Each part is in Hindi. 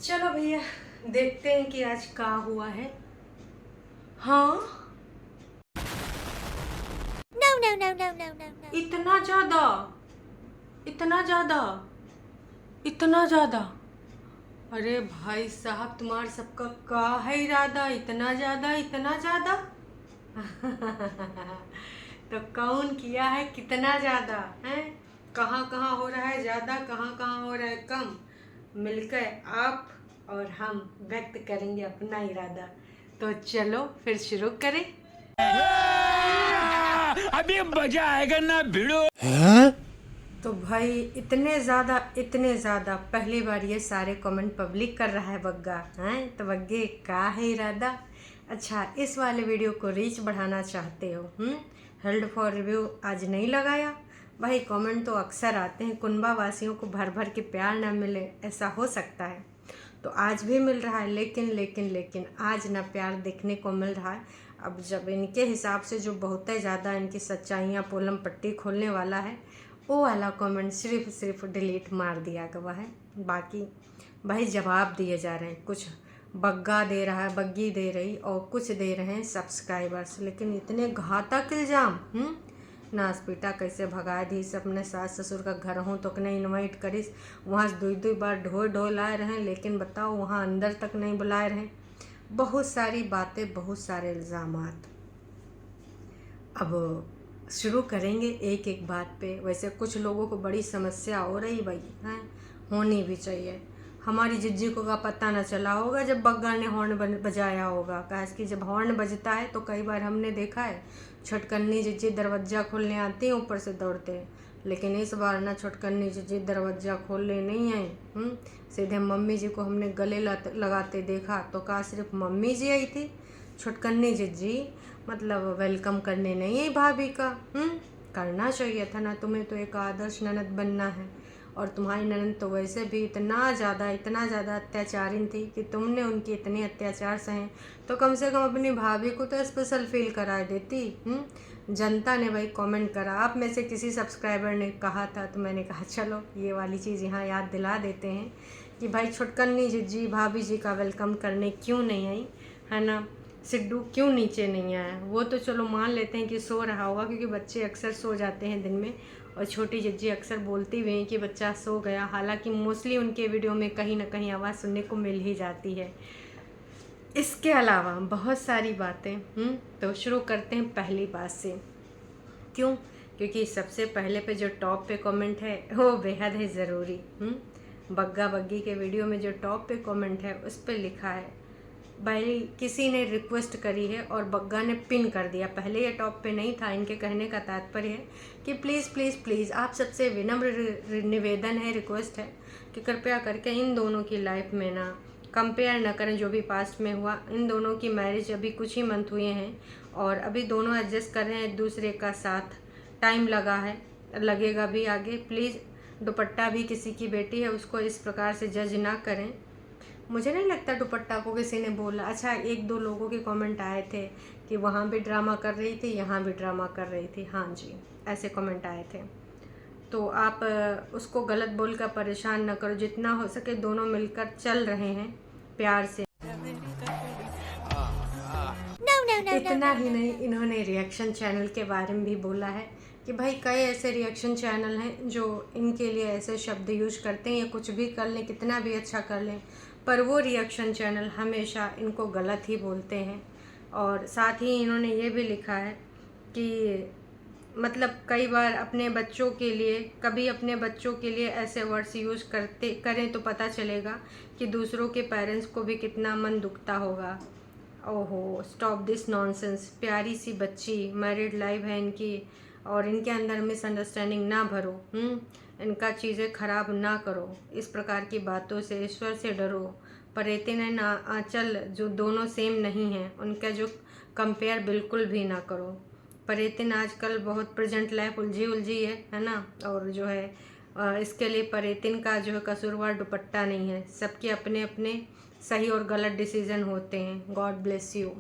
चलो भैया देखते हैं कि आज क्या हुआ है। हाँ No. इतना ज्यादा, इतना ज्यादा, इतना ज्यादा। अरे भाई साहब तुम्हारा सबका क्या है इरादा, इतना ज्यादा, इतना ज्यादा। तो कौन किया है, कितना ज्यादा है, कहाँ कहाँ हो रहा है ज्यादा, कहाँ कहाँ हो रहा है कम, मिलकर आप और हम व्यक्त करेंगे अपना इरादा। तो चलो फिर शुरू करें। अभी मजा आएगा ना भिड़ो। तो भाई इतने ज़्यादा पहली बार ये सारे कमेंट पब्लिक कर रहा है बग्गा हैं। तो बग्गे का है इरादा। अच्छा, इस वाले वीडियो को रीच बढ़ाना चाहते हो, हेल्ड फॉर रिव्यू आज नहीं लगाया। भाई कमेंट तो अक्सर आते हैं, कुनबा वासियों को भर भर के प्यार ना मिले ऐसा हो सकता है, तो आज भी मिल रहा है। लेकिन आज ना प्यार देखने को मिल रहा है। अब जब इनके हिसाब से जो बहुत ही ज़्यादा इनकी सच्चाइयाँ पोलम पट्टी खोलने वाला है, वो वाला कमेंट सिर्फ डिलीट मार दिया गया है। बाकी भाई जवाब दिए जा रहे हैं, कुछ बग्गा दे रहा है, बग्गी दे रही, और कुछ दे रहे हैं सब्सक्राइबर्स। लेकिन इतने घातक इल्ज़ाम, नास पीटा कैसे भगा दी से अपने सास ससुर का घर हों तो नहीं इनवाइट करिस, वहाँ से दो बार ढो लाए रहे, लेकिन बताओ वहाँ अंदर तक नहीं बुलाए रहे। बहुत सारी बातें, बहुत सारे इल्ज़ामात। अब शुरू करेंगे एक एक बात पे। वैसे कुछ लोगों को बड़ी समस्या हो रही भाई हैं, होनी भी चाहिए। हमारी जिज्जी को का पता न चला होगा जब बग्गा ने हॉर्न बजाया होगा। काश कि जब हॉर्न बजता है तो कई बार हमने देखा है छटकन्नी जिज्जी दरवाज़ा खोलने आती हैं, ऊपर से दौड़ते हैं। लेकिन इस बार ना छटकन्नी जिज्जी दरवाज़ा खोलने नहीं आई, सीधे मम्मी जी को हमने गले लगाते देखा। तो का सिर्फ मम्मी जी आई थी, छुटकन्नी जिज्जी मतलब वेलकम करने नहीं है भाभी का। करना चाहिए था ना, तुम्हें तो एक आदर्श ननद बनना है। और तुम्हारी ननद तो वैसे भी इतना ज़्यादा अत्याचारी थी कि तुमने उनके इतने अत्याचार सहे, तो कम से कम अपनी भाभी को तो स्पेशल फील करा देती। जनता ने भाई कमेंट करा, आप में से किसी सब्सक्राइबर ने कहा था, तो मैंने कहा चलो ये वाली चीज़ यहाँ याद दिला देते हैं कि भाई छुटकन्नी जिज्जी भाभी जी का वेलकम करने क्यों नहीं आई, है ना। सिड्डू क्यों नीचे नहीं आया, वो तो चलो मान लेते हैं कि सो रहा होगा, क्योंकि बच्चे अक्सर सो जाते हैं दिन में, और छोटी जिज्जी अक्सर बोलती भी हैं कि बच्चा सो गया। हालांकि मोस्टली उनके वीडियो में कहीं ना कहीं आवाज़ सुनने को मिल ही जाती है। इसके अलावा बहुत सारी बातें। तो शुरू करते हैं पहली बात से। क्यों? क्योंकि सबसे पहले पे जो टॉप पे कमेंट है वो बेहद ही ज़रूरी। बग्गा बग्गी के वीडियो में जो टॉप पे कमेंट है उस पर लिखा है, भाई किसी ने रिक्वेस्ट करी है और बग्गा ने पिन कर दिया। पहले ये टॉप पे नहीं था। इनके कहने का तात्पर्य है कि प्लीज़ आप सबसे विनम्र निवेदन है, रिक्वेस्ट है कि कृपया करके इन दोनों की लाइफ में ना कंपेयर ना करें जो भी पास्ट में हुआ। इन दोनों की मैरिज अभी कुछ ही मंथ हुए हैं और अभी दोनों एडजस्ट कर रहे हैं एक दूसरे का साथ। टाइम लगा है, लगेगा भी आगे। प्लीज़ दुपट्टा भी किसी की बेटी है, उसको इस प्रकार से जज ना करें। मुझे नहीं लगता दुपट्टा को किसी ने बोला। अच्छा, एक दो लोगों के कमेंट आए थे कि वहाँ भी ड्रामा कर रही थी, यहाँ भी ड्रामा कर रही थी। हाँ जी, ऐसे कमेंट आए थे। तो आप उसको गलत बोलकर परेशान न करो। जितना हो सके दोनों मिलकर चल रहे हैं प्यार से। इतना ही नहीं, इन्होंने रिएक्शन चैनल के बारे में भी बोला है कि भाई कई ऐसे रिएक्शन चैनल हैं जो इनके लिए ऐसे शब्द यूज करते हैं, या कुछ भी कर लें, कितना भी अच्छा कर लें, पर वो रिएक्शन चैनल हमेशा इनको गलत ही बोलते हैं। और साथ ही इन्होंने ये भी लिखा है कि मतलब कई बार अपने बच्चों के लिए, कभी अपने बच्चों के लिए ऐसे वर्ड्स यूज़ करें तो पता चलेगा कि दूसरों के पेरेंट्स को भी कितना मन दुखता होगा। ओहो, स्टॉप दिस नॉनसेंस। प्यारी सी बच्ची, मैरिड लाइफ है इनकी, और इनके अंदर मिसअंडरस्टैंडिंग ना भरो। इनका चीज़ें ख़राब ना करो। इस प्रकार की बातों से ईश्वर से डरो। परेतिन ना आंचल जो दोनों सेम नहीं हैं, उनका जो कंपेयर बिल्कुल भी ना करो। परेतिन आजकल बहुत प्रेजेंट लाइफ उलझी है ना। और जो है इसके लिए परेतिन का जो है कसूरवार दुपट्टा नहीं है। सबके अपने अपने सही और गलत डिसीजन होते हैं। God bless you.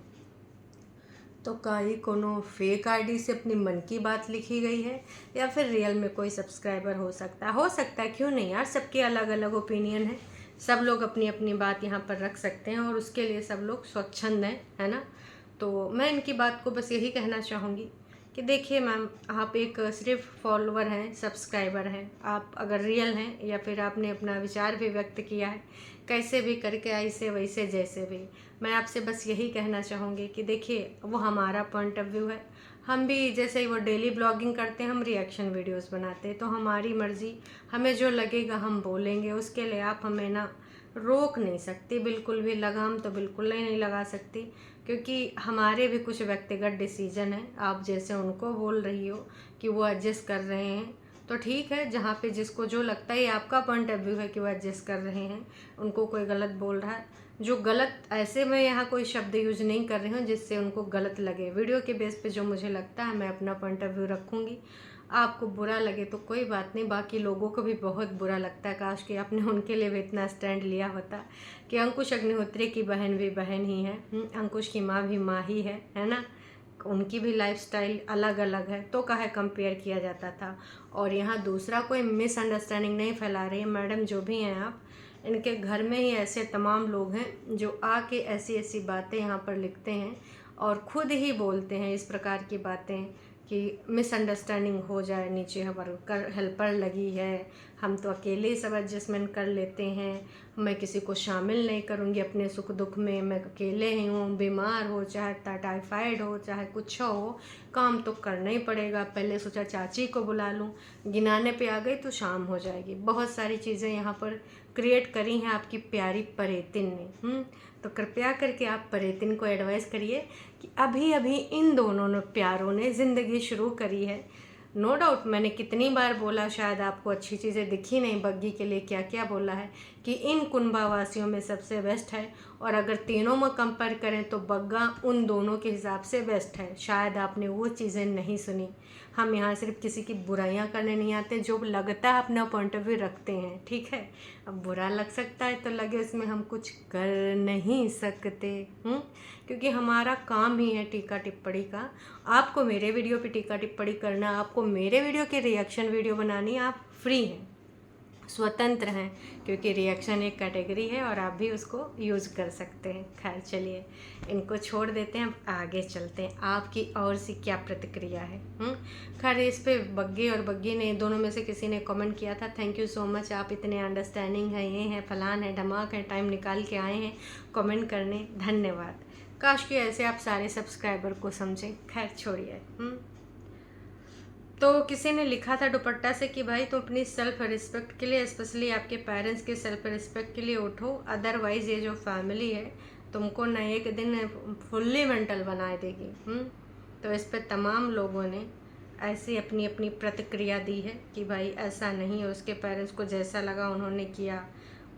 तो कहीं कोनो फेक आईडी से अपनी मन की बात लिखी गई है, या फिर रियल में कोई सब्सक्राइबर हो सकता है, क्यों नहीं यार, सबके अलग अलग ओपिनियन है। सब लोग अपनी अपनी बात यहाँ पर रख सकते हैं और उसके लिए सब लोग स्वच्छंद हैं, है ना। तो मैं इनकी बात को बस यही कहना चाहूँगी कि देखिए मैम, आप एक सिर्फ फॉलोवर हैं, सब्सक्राइबर हैं। आप अगर रियल हैं या फिर आपने अपना विचार भी व्यक्त किया है कैसे भी करके, ऐसे वैसे जैसे भी, मैं आपसे बस यही कहना चाहूँगी कि देखिए वो हमारा पॉइंट ऑफ व्यू है। हम भी जैसे ही वो डेली ब्लॉगिंग करते हैं, हम रिएक्शन वीडियोस बनाते हैं, तो हमारी मर्ज़ी, हमें जो लगेगा हम बोलेंगे। उसके लिए आप हमें ना रोक नहीं सकती, बिल्कुल भी लगाम तो बिल्कुल ही नहीं लगा सकती, क्योंकि हमारे भी कुछ व्यक्तिगत डिसीजन हैं। आप जैसे उनको बोल रही हो कि वो एडजस्ट कर रहे हैं, तो ठीक है, जहाँ पे जिसको जो लगता है, आपका पॉइंट ऑफ व्यू है कि वो एडजस्ट कर रहे हैं, उनको कोई गलत बोल रहा है, जो गलत, ऐसे मैं यहाँ कोई शब्द यूज नहीं कर रही हूँ जिससे उनको गलत लगे। वीडियो के बेस पे जो मुझे लगता है मैं अपना पॉइंट ऑफ व्यू रखूँगी। आपको बुरा लगे तो कोई बात नहीं, बाकी लोगों को भी बहुत बुरा लगता है। काश कि आपने उनके लिए भी इतना स्टैंड लिया होता कि अंकुश अग्निहोत्री की बहन भी बहन ही है, अंकुश की माँ भी माँ ही है ना। उनकी भी लाइफस्टाइल अलग अलग है, तो काहे कंपेयर किया जाता था। और यहाँ दूसरा कोई मिसअंडरस्टैंडिंग नहीं फैला रही है मैडम, जो भी हैं आप, इनके घर में ही ऐसे तमाम लोग हैं जो आके ऐसी ऐसी बातें यहाँ पर लिखते हैं और खुद ही बोलते हैं इस प्रकार की बातें कि मिसअंडरस्टैंडिंग हो जाए, नीचे वर्कर हेल्पर लगी है, हम तो अकेले ही सब एडजस्टमेंट कर लेते हैं, मैं किसी को शामिल नहीं करूँगी अपने सुख दुख में, मैं अकेले ही हूँ, बीमार हो चाहे टाइफाइड हो चाहे कुछ हो, काम तो करना ही पड़ेगा। पहले सोचा चाची को बुला लूँ, गिनाने पे आ गई तो शाम हो जाएगी। बहुत सारी चीज़ें यहाँ पर क्रिएट करी हैं आपकी प्यारी परेतिन ने। तो कृपया करके आप परेतिन को एडवाइस करिए कि अभी अभी इन दोनों ने प्यारों ने ज़िंदगी शुरू करी है। नो डाउट मैंने कितनी बार बोला, शायद आपको अच्छी चीज़ें दिखी नहीं, बग्गी के लिए क्या क्या बोला है कि इन कुंभावासियों में सबसे बेस्ट है, और अगर तीनों में कंपेयर करें तो बग्गा उन दोनों के हिसाब से बेस्ट है। शायद आपने वो चीज़ें नहीं सुनी। हम यहाँ सिर्फ किसी की बुराइयाँ करने नहीं आते, जो लगता है अपना पॉइंट ऑफ व्यू रखते हैं, ठीक है। अब बुरा लग सकता है तो लगे, इसमें हम कुछ कर नहीं सकते, क्योंकि हमारा काम ही है टीका टिप्पणी का। आपको मेरे वीडियो पे टीका टिप्पणी करना, आपको मेरे वीडियो की रिएक्शन वीडियो बनानी, आप फ्री हैं, स्वतंत्र हैं, क्योंकि रिएक्शन एक कैटेगरी है और आप भी उसको यूज़ कर सकते हैं। खैर चलिए, इनको छोड़ देते हैं, आगे चलते हैं। आपकी और सी क्या प्रतिक्रिया है? खैर इस पे बग्गे और बग्गी ने, दोनों में से किसी ने कमेंट किया था, थैंक यू सो मच, आप इतने अंडरस्टैंडिंग हैं, ये हैं, फलान है, धमाक है, टाइम निकाल के आए हैं कमेंट करने, धन्यवाद। काश कि ऐसे आप सारे सब्सक्राइबर को समझें। खैर छोड़िए। तो किसी ने लिखा था दुपट्टा से कि भाई तुम अपनी सेल्फ रिस्पेक्ट के लिए, स्पेशली आपके पेरेंट्स के सेल्फ रिस्पेक्ट के लिए उठो, अदरवाइज़ ये जो फैमिली है तुमको न एक दिन फुल्ली मेंटल बना देगी। तो इस पे तमाम लोगों ने ऐसी अपनी अपनी प्रतिक्रिया दी है कि भाई ऐसा नहीं है, उसके पेरेंट्स को जैसा लगा उन्होंने किया।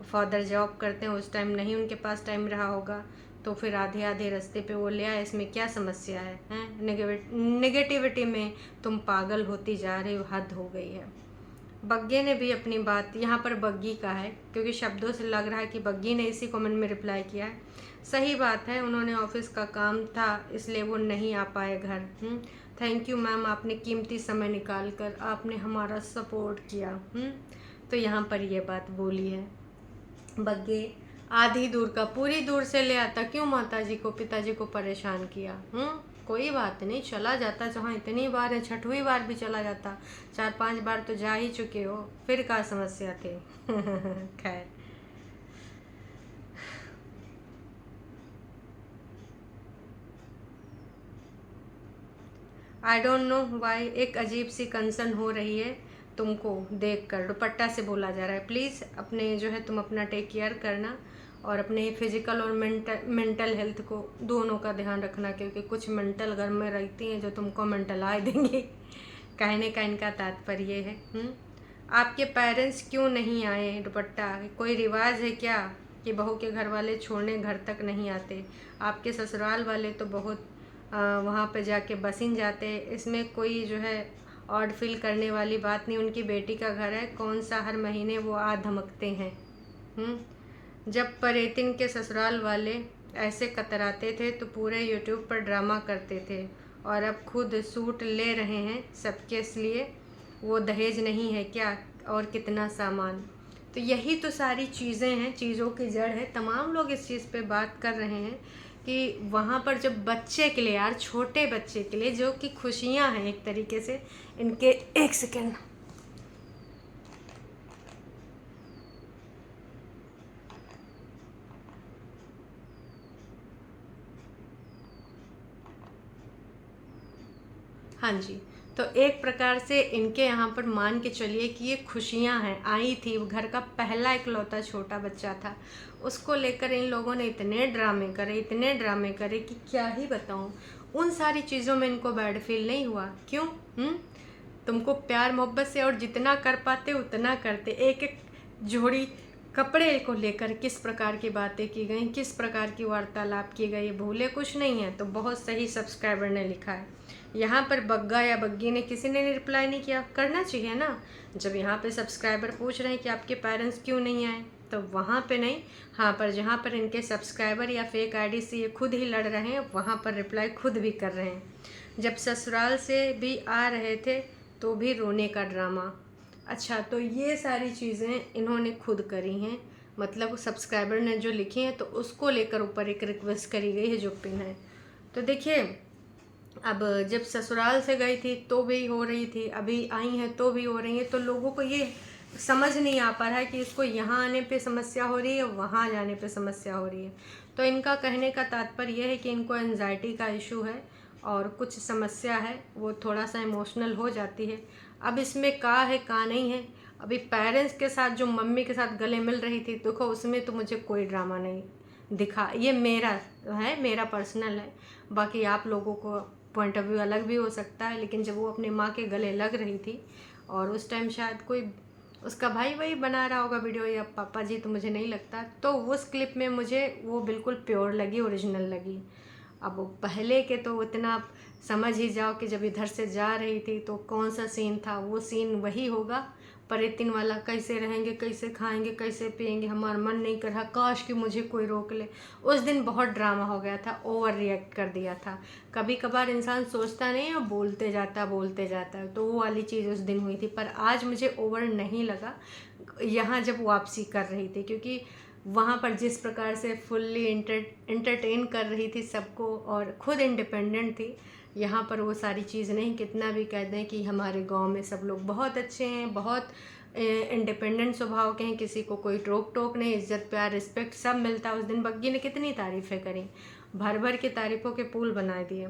फादर जॉब करते हैं, उस टाइम नहीं उनके पास टाइम रहा होगा, तो फिर आधे आधे रास्ते पे वो ले आए, इसमें क्या समस्या है? नेगेटिविटी में तुम पागल होती जा रही हो, हद हो गई है। बग्गे ने भी अपनी बात, यहाँ पर बग्गी का है क्योंकि शब्दों से लग रहा है कि बग्गी ने इसी कमेंट में रिप्लाई किया है। सही बात है, उन्होंने ऑफिस का काम था इसलिए वो नहीं आ पाए घर। थैंक यू मैम, आपने कीमती समय निकाल कर आपने हमारा सपोर्ट किया। तो यहाँ पर ये बात बोली है। बग्गे आधी दूर का पूरी दूर से ले आता, क्यों माताजी को पिताजी को परेशान किया? कोई बात नहीं, चला जाता, जहाँ इतनी बार है, 6वीं बार भी चला जाता, 4-5 बार तो जा ही चुके हो, फिर क्या समस्या थी? खैर आई डोंट नो वाई, एक अजीब सी कंसर्न हो रही है तुमको देखकर। दुपट्टा से बोला जा रहा है, प्लीज़ अपने जो है तुम अपना टेक केयर करना और अपने फिजिकल और मेंटल हेल्थ को दोनों का ध्यान रखना, क्योंकि कुछ मेंटल घर में रहती हैं जो तुमको मेंटलाए देंगी। कहने का इनका तात्पर्य है। आपके पेरेंट्स क्यों नहीं आए? दुपट्टा, कोई रिवाज है क्या कि बहू के घर वाले छोड़ने घर तक नहीं आते? आपके ससुराल वाले तो बहुत वहाँ पे जाके बसिन जाते, इसमें कोई जो है ऑड फील करने वाली बात नहीं। उनकी बेटी का घर है, कौन सा हर महीने वो आ धमकते हैं। जब परेतिन के ससुराल वाले ऐसे कतराते थे तो पूरे यूट्यूब पर ड्रामा करते थे, और अब खुद सूट ले रहे हैं सबके लिए। वो दहेज नहीं है क्या? और कितना सामान। तो यही तो सारी चीज़ें हैं, चीज़ों की जड़ है। तमाम लोग इस चीज़ पे बात कर रहे हैं कि वहाँ पर जब बच्चे के लिए यार, छोटे बच्चे के लिए जो कि खुशियाँ हैं एक तरीके से इनके, एक सेकेंड, हाँ जी। तो एक प्रकार से इनके यहाँ पर मान के चलिए कि ये खुशियाँ हैं। आई थी, वो घर का पहला इकलौता छोटा बच्चा था, उसको लेकर इन लोगों ने इतने ड्रामे करे, इतने ड्रामे करे कि क्या ही बताऊँ। उन सारी चीज़ों में इनको बैड फील नहीं हुआ। क्यों? तुमको प्यार मोहब्बत से और जितना कर पाते उतना करते। एक एक जोड़ी कपड़े को लेकर किस प्रकार की बातें की गई, किस प्रकार की वार्तालाप की गई, भूले कुछ नहीं है। तो बहुत सही सब्सक्राइबर ने लिखा है। यहाँ पर बग्गा या बग्गी ने, किसी ने रिप्लाई नहीं किया। करना चाहिए ना, जब यहाँ पे सब्सक्राइबर पूछ रहे हैं कि आपके पेरेंट्स क्यों नहीं आए, तो वहाँ पे नहीं, हाँ पर जहाँ पर इनके सब्सक्राइबर या फेक आईडी से ये खुद ही लड़ रहे हैं, वहाँ पर रिप्लाई खुद भी कर रहे हैं। जब ससुराल से भी आ रहे थे तो भी रोने का ड्रामा। अच्छा, तो ये सारी चीज़ें इन्होंने खुद करी हैं, मतलब सब्सक्राइबर ने जो लिखी हैं, तो उसको लेकर ऊपर एक रिक्वेस्ट करी गई है जो पिन है। तो देखिए, अब जब ससुराल से गई थी तो भी हो रही थी, अभी आई हैं तो भी हो रही है। तो लोगों को ये समझ नहीं आ पा रहा है कि इसको यहाँ आने पे समस्या हो रही है, वहाँ जाने पे समस्या हो रही है। तो इनका कहने का तात्पर्य यह है कि इनको एंजाइटी का इशू है और कुछ समस्या है, वो थोड़ा सा इमोशनल हो जाती है। अब इसमें का है का नहीं है। अभी पेरेंट्स के साथ जो मम्मी के साथ गले मिल रही थी, देखो उसमें तो मुझे कोई ड्रामा नहीं दिखा। ये मेरा है, मेरा पर्सनल है, बाकी आप लोगों को पॉइंट ऑफ व्यू अलग भी हो सकता है। लेकिन जब वो अपने माँ के गले लग रही थी और उस टाइम शायद कोई उसका भाई वही बना रहा होगा वीडियो या पापा जी, तो मुझे नहीं लगता, तो उस क्लिप में मुझे वो बिल्कुल प्योर लगी, ओरिजिनल लगी। अब वो पहले के तो इतना समझ ही जाओ कि जब इधर से जा रही थी तो कौन सा सीन था, वो सीन वही होगा। परेतिन वाला, कैसे रहेंगे, कैसे खाएंगे, कैसे पिएंगे, हमारा मन नहीं कर रहा, काश कि मुझे कोई रोक ले। उस दिन बहुत ड्रामा हो गया था, ओवर रिएक्ट कर दिया था। कभी कभार इंसान सोचता नहीं है, बोलते जाता है, तो वो वाली चीज़ उस दिन हुई थी। पर आज मुझे ओवर नहीं लगा यहाँ जब वापसी कर रही थी, क्योंकि वहाँ पर जिस प्रकार से फुल्ली एंटरटेन कर रही थी सबको और खुद इंडिपेंडेंट थी, यहाँ पर वो सारी चीज़ नहीं। कितना भी कह दें कि हमारे गांव में सब लोग बहुत अच्छे हैं, बहुत इंडिपेंडेंट स्वभाव के हैं, किसी को कोई रोक टोक नहीं, इज्जत प्यार रिस्पेक्ट सब मिलता है। उस दिन बग्गी ने कितनी तारीफ़ें करी, भर भर के तारीफ़ों के पुल बना दिए।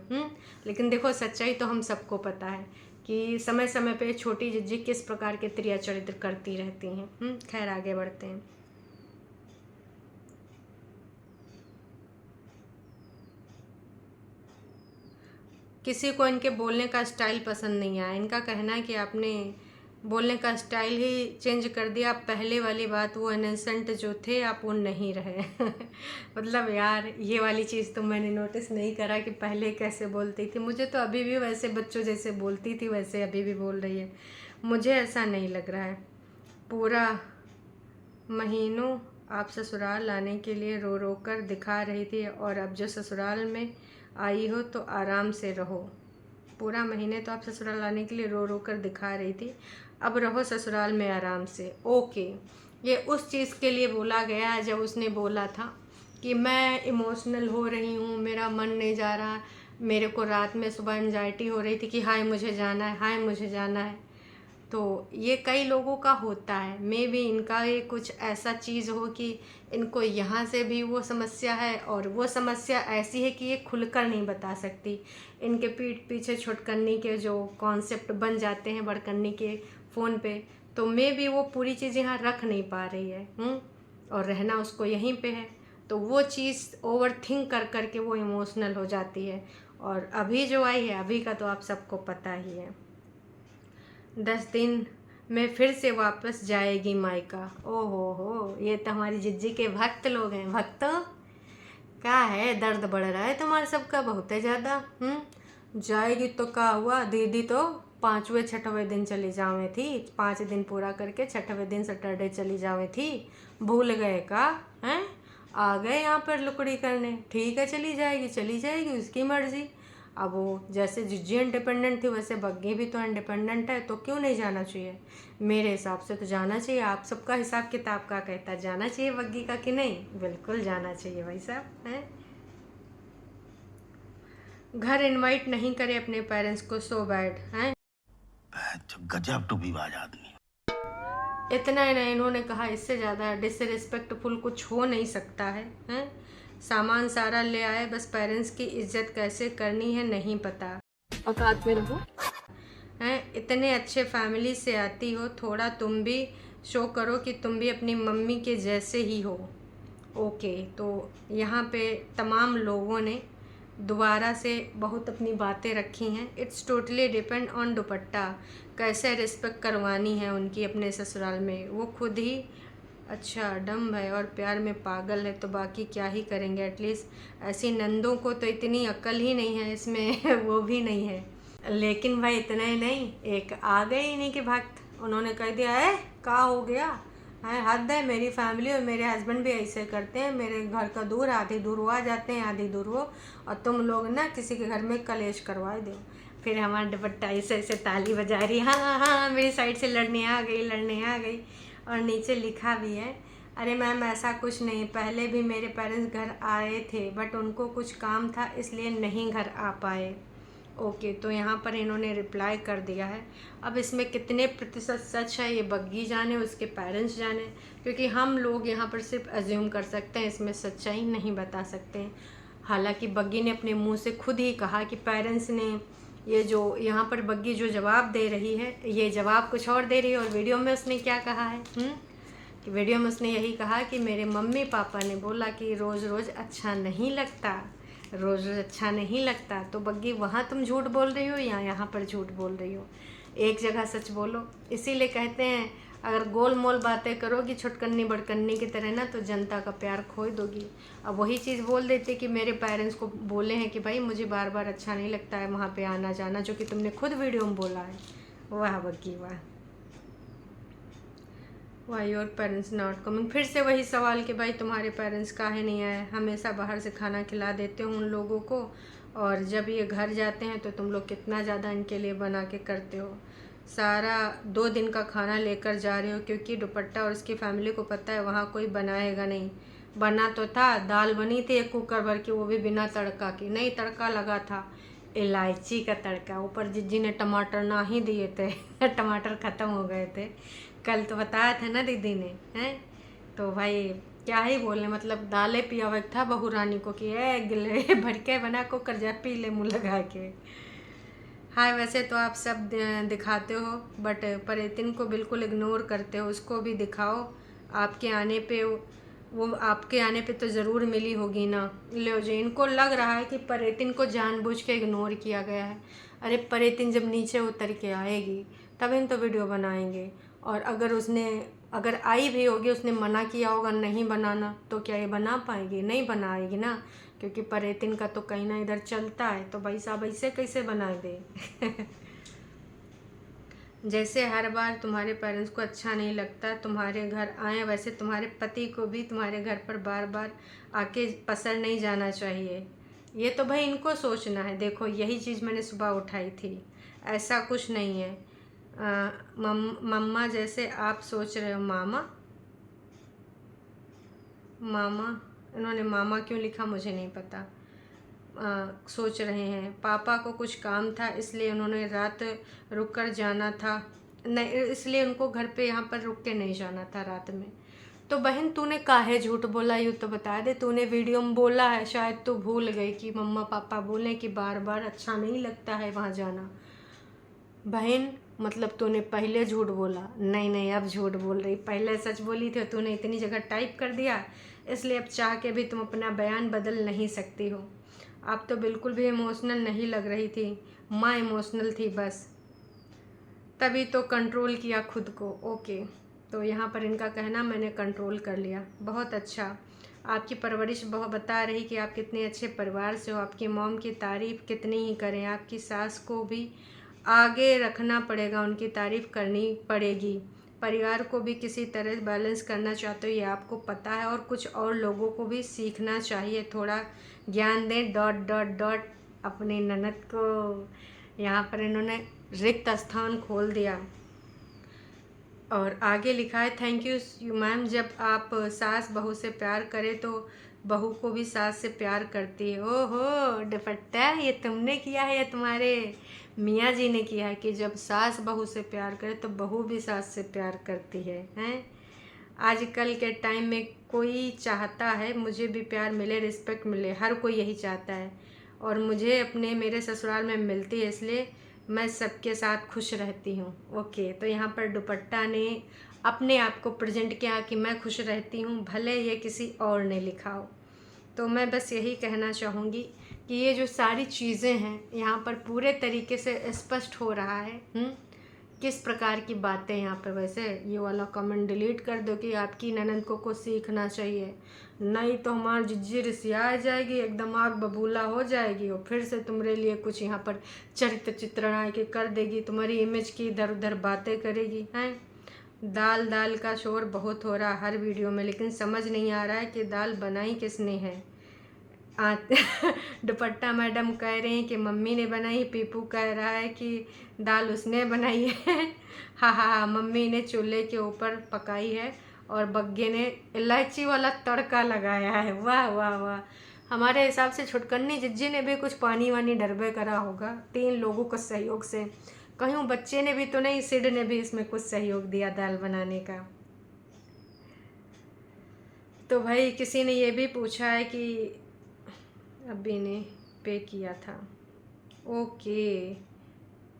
लेकिन देखो, सच्चाई तो हम सबको पता है कि समय समय पे छोटी जिज्जी किस प्रकार के क्रिया चरित्र करती रहती हैं। खैर, आगे बढ़ते हैं। किसी को इनके बोलने का स्टाइल पसंद नहीं आया। इनका कहना है कि आपने बोलने का स्टाइल ही चेंज कर दिया, आप पहले वाली बात, वो इनोसेंट जो थे आप वो नहीं रहे। मतलब यार, ये वाली चीज़ तो मैंने नोटिस नहीं करा कि पहले कैसे बोलती थी। मुझे तो अभी भी वैसे बच्चों जैसे बोलती थी वैसे अभी भी बोल रही है, मुझे ऐसा नहीं लग रहा है। पूरा महीनों आप ससुराल आने के लिए रो रो कर दिखा रही थी, और अब जो ससुराल में आई हो तो आराम से रहो। पूरा महीने तो आप ससुराल आने के लिए रो रो कर दिखा रही थी, अब रहो ससुराल में आराम से। ओके, ये उस चीज़ के लिए बोला गया जब उसने बोला था कि मैं इमोशनल हो रही हूँ, मेरा मन नहीं जा रहा, मेरे को रात में सुबह एंजाइटी हो रही थी कि हाय मुझे जाना है, हाय मुझे जाना है। तो ये कई लोगों का होता है। मे भी इनका ये कुछ ऐसा चीज़ हो कि इनको यहाँ से भी वो समस्या है, और वो समस्या ऐसी है कि ये खुलकर नहीं बता सकती। इनके पीठ पीछे छुटकन्नी के जो कॉन्सेप्ट बन जाते हैं बड़कन्नी के फ़ोन पे, तो मे भी वो पूरी चीज़ यहाँ रख नहीं पा रही है। और रहना उसको यहीं पे है, तो वो चीज़ ओवर थिंक कर कर के वो इमोशनल हो जाती है। और अभी जो आई है, अभी का तो आप सबको पता ही है, 10 दिन में फिर से वापस जाएगी मायका। ओहो हो, ये तो हमारी जिज्जी के भक्त लोग हैं। भक्तों, क्या है, दर्द बढ़ रहा है तुम्हारे सबका बहुत है ज़्यादा। जाएगी तो क्या हुआ, दीदी तो 5वें 6वें दिन चली जावे थी, 5 दिन पूरा करके 6वें दिन सैटरडे चली जावे थी, भूल गए का हैं? आ गए यहाँ पर लुकड़ी करने। ठीक है, चली जाएगी उसकी मर्ज़ी। अब वो जैसे जिज्जी इंडिपेंडेंट थी वैसे बग्गी भी तो इंडिपेंडेंट है, तो क्यों नहीं जाना चाहिए? मेरे हिसाब से तो जाना चाहिए। आप सबका हिसाब किताब का कहता है, जाना चाहिए बग्गी का कि नहीं? बिल्कुल जाना चाहिए भाई साहब। हैं, घर इनवाइट नहीं करे अपने पेरेंट्स को, सो बैड हैं। गजब टू बी बाज आदमी। इतना ही नहीं, इन्होंने कहा इससे ज़्यादा डिसरिस्पेक्टफुल कुछ हो नहीं सकता है। हैं, सामान सारा ले आए, बस पेरेंट्स की इज्जत कैसे करनी है नहीं पता। औकात में रहो। हैं, इतने अच्छे फैमिली से आती हो, थोड़ा तुम भी शो करो कि तुम भी अपनी मम्मी के जैसे ही हो। ओके, तो यहाँ पे तमाम लोगों ने दोबारा से बहुत अपनी बातें रखी हैं। इट्स टोटली डिपेंड ऑन दुपट्टा, कैसे रिस्पेक्ट करवानी है उनकी अपने ससुराल में। वो खुद ही अच्छा डम्ब है और प्यार में पागल है, तो बाकी क्या ही करेंगे। एटलीस्ट ऐसी नंदों को तो इतनी अक्ल ही नहीं है इसमें वो भी नहीं है। लेकिन भाई इतना ही नहीं, एक आ गए इन्हीं के भक्त, उन्होंने कह दिया है क्या हो गया है, हद है। मेरी फैमिली और मेरे हस्बैंड भी ऐसे करते हैं, मेरे घर का दूर आधी दूर वो आ जाते हैं, आधी दूर वो, और तुम लोग ना किसी के घर में कलेश करवा दो। फिर हमारा दुपट्टा ऐसे ऐसे ताली बजा रही, हाँ हाँ हाँ मेरी साइड से लड़ने आ गई, लड़ने आ गई। और नीचे लिखा भी है, अरे मैम ऐसा कुछ नहीं, पहले भी मेरे पेरेंट्स घर आए थे बट उनको कुछ काम था इसलिए नहीं घर आ पाए। ओके, तो यहाँ पर इन्होंने रिप्लाई कर दिया है। अब इसमें कितने प्रतिशत सच है ये बग्गी जाने, उसके पेरेंट्स जाने, क्योंकि हम लोग यहाँ पर सिर्फ अज्यूम कर सकते हैं, इसमें सच्चाई नहीं बता सकते हैं। हालांकि बग्गी ने अपने मुंह से खुद ही कहा कि पेरेंट्स ने, ये जो यहाँ पर बग्गी जो जवाब दे रही है ये जवाब कुछ और दे रही है। और वीडियो में उसने क्या कहा है कि वीडियो में उसने यही कहा कि मेरे मम्मी पापा ने बोला कि रोज़ रोज़ अच्छा नहीं लगता, रोज़ रोज़ अच्छा नहीं लगता। तो बग्गी वहाँ तुम झूठ बोल रही हो या यहाँ पर झूठ बोल रही हो? एक जगह सच बोलो। इसीलिए कहते हैं अगर गोल मोल बातें करोगी छुटकन्नी बड़कन्नी की तरह ना, तो जनता का प्यार खो दोगी। अब वही चीज़ बोल देते कि मेरे पेरेंट्स को बोले हैं कि भाई मुझे बार बार अच्छा नहीं लगता है वहाँ पे आना जाना, जो कि तुमने खुद वीडियो में बोला है। वाह बग्गी वाह। Why your parents not coming, फिर से वही सवाल कि भाई तुम्हारे पेरेंट्स काहे नहीं आए? हमेशा बाहर से खाना खिला देते हो उन लोगों को, और जब ये घर जाते हैं तो तुम लोग कितना ज़्यादा इनके लिए बना के करते हो। सारा 2 दिन का खाना लेकर जा रहे हो, क्योंकि दुपट्टा और उसकी फैमिली को पता है वहाँ कोई बनाएगा नहीं। बना तो था, दाल बनी थी 1 कुकर भर की, वो भी बिना तड़का की, नहीं तड़का लगा था इलायची का तड़का। ऊपर जिज्जी ने टमाटर ना ही दिए थे टमाटर ख़त्म हो गए थे, कल तो बताया था ना दीदी ने, हैं। तो भाई क्या ही बोले, मतलब दालें पिया हुआ था बहू रानी को कि गिले भर के बना को कर जा, पी ले मुँह लगा के। हाँ, वैसे तो आप सब दिखाते हो बट परेतिन को बिल्कुल इग्नोर करते हो, उसको भी दिखाओ। आपके आने पे वो आपके आने पे तो ज़रूर मिली होगी ना। लो जी, इनको लग रहा है कि परेतिन को जानबूझ के इग्नोर किया गया है। अरे परेतिन जब नीचे उतर के आएगी तब इन तो वीडियो बनाएंगे, और अगर आई भी होगी, उसने मना किया होगा नहीं बनाना, तो क्या ये बना पाएगी? नहीं बनाएगी ना, क्योंकि परेतिन का तो कहीं ना इधर चलता है। तो भाई साहब ऐसे कैसे बना दे जैसे हर बार तुम्हारे पेरेंट्स को अच्छा नहीं लगता तुम्हारे घर आए, वैसे तुम्हारे पति को भी तुम्हारे घर पर बार बार आके पसर नहीं जाना चाहिए। ये तो भाई इनको सोचना है। देखो यही चीज़ मैंने सुबह उठाई थी, ऐसा कुछ नहीं है। मम्मा जैसे आप सोच रहे हो, मामा इन्होंने मामा क्यों लिखा मुझे नहीं पता। सोच रहे हैं पापा को कुछ काम था इसलिए उन्होंने रात रुक कर जाना था, नहीं इसलिए उनको घर पे यहाँ पर रुक के नहीं जाना था रात में। तो बहन तूने काहे झूठ बोला, यूँ तो बता दे। तूने वीडियो में बोला है, शायद तू भूल गई कि मम्मा पापा बोले कि बार बार अच्छा नहीं लगता है वहाँ जाना। बहन मतलब तूने पहले झूठ बोला, नहीं अब झूठ बोल रही। पहले सच बोली थी, तूने इतनी जगह टाइप कर दिया, इसलिए अब चाह के भी तुम अपना बयान बदल नहीं सकती हो। आप तो बिल्कुल भी इमोशनल नहीं लग रही थी, माँ इमोशनल थी बस, तभी तो कंट्रोल किया खुद को। ओके, तो यहाँ पर इनका कहना मैंने कंट्रोल कर लिया, बहुत अच्छा। आपकी परवरिश बहुत बता रही कि आप कितने अच्छे परिवार से हो। आपकी मॉम की तारीफ़ कितनी ही करें, आपकी सास को भी आगे रखना पड़ेगा, उनकी तारीफ़ करनी पड़ेगी। परिवार को भी किसी तरह बैलेंस करना चाहते हो, ये आपको पता है, और कुछ और लोगों को भी सीखना चाहिए, थोड़ा ज्ञान दें ... अपनी ननद को यहाँ पर इन्होंने रिक्त स्थान खोल दिया। और आगे लिखा है, थैंक यू मैम, जब आप सास बहू से प्यार करें तो बहू को भी सास से प्यार करती है। ओहो दुपट्टा, ये तुमने किया है या तुम्हारे मियाँ जी ने किया है कि जब सास बहू से प्यार करे तो बहू भी सास से प्यार करती है? हैं आजकल के टाइम में कोई चाहता है मुझे भी प्यार मिले, रिस्पेक्ट मिले, हर कोई यही चाहता है। और मुझे अपने मेरे ससुराल में मिलती है, इसलिए मैं सबके साथ खुश रहती हूँ। ओके, तो यहाँ पर दुपट्टा ने अपने आप को प्रेजेंट किया कि मैं खुश रहती हूँ, भले ये किसी और ने लिखा हो। तो मैं बस यही कहना चाहूँगी कि ये जो सारी चीज़ें हैं यहाँ पर पूरे तरीके से स्पष्ट हो रहा है किस प्रकार की बातें यहाँ पर। वैसे ये वाला कमेंट डिलीट कर दो कि आपकी ननद को कुछ सीखना चाहिए, नहीं तो हमारी जिज्जी रिसिया जाएगी, एकदम आग बबूला हो जाएगी और फिर से तुम्हारे लिए कुछ यहाँ पर चरित्र चित्रण आके कर देगी, तुम्हारी इमेज की इधर उधर बातें करेगी। हैं दाल दाल का शोर बहुत हो रहा है हर वीडियो में, लेकिन समझ नहीं आ रहा है कि दाल बनाई किसने है। दुपट्टा मैडम कह रहे हैं कि मम्मी ने बनाई, पीपू कह रहा है कि दाल उसने बनाई है। हाँ, मम्मी ने चूल्हे के ऊपर पकाई है और बग्गे ने इलायची वाला तड़का लगाया है। वाह वाह वाह, हमारे हिसाब से छुटकन्नी जिज्जी ने भी कुछ पानी वानी डरबे करा होगा 3 लोगों के सहयोग से। कहीं बच्चे ने भी तो नहीं, सिड ने भी इसमें कुछ सहयोग दिया दाल बनाने का। तो भाई किसी ने ये भी पूछा है कि अभी ने पे किया था। ओके,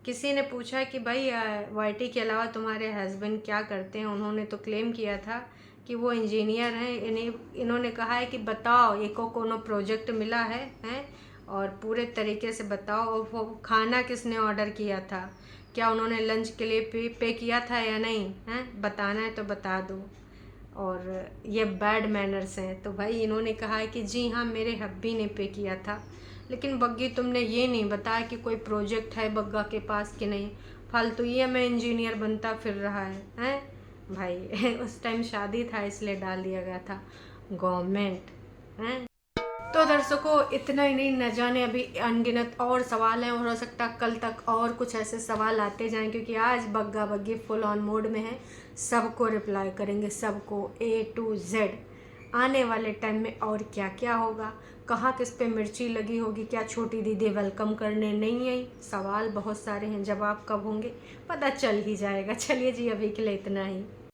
किसी ने पूछा कि भाई वाईटी के अलावा तुम्हारे हस्बैंड क्या करते हैं। उन्होंने तो क्लेम किया था कि वो इंजीनियर हैं। इन्होंने कहा है कि बताओ ये को कोनो प्रोजेक्ट मिला है और पूरे तरीके से बताओ। और वो खाना किसने ऑर्डर किया था, क्या उन्होंने लंच के लिए पे किया था या नहीं, हैं बताना है तो बता दो। और ये बैड मैनर्स हैं। तो भाई इन्होंने कहा है कि जी हाँ मेरे हब्बी ने पे किया था, लेकिन बग्गी तुमने ये नहीं बताया कि कोई प्रोजेक्ट है बग्गा के पास कि नहीं। फालतू ये मैं इंजीनियर बनता फिर रहा है हैं भाई। उस टाइम शादी था इसलिए डाल दिया गया था गवर्नमेंट हैं। तो दर्शकों इतना ही नहीं, न जाने अभी अनगिनत और सवाल हैं और हो सकता कल तक और कुछ ऐसे सवाल आते जाएं, क्योंकि आज बग्गा बग्गी फुल ऑन मोड में है। सबको रिप्लाई करेंगे, सबको A to Z। आने वाले टाइम में और क्या क्या होगा, कहाँ किस पे मिर्ची लगी होगी, क्या छोटी दीदी वेलकम करने नहीं आई, सवाल बहुत सारे हैं, जवाब कब होंगे पता चल ही जाएगा। चलिए जी, अभी के लिए इतना ही।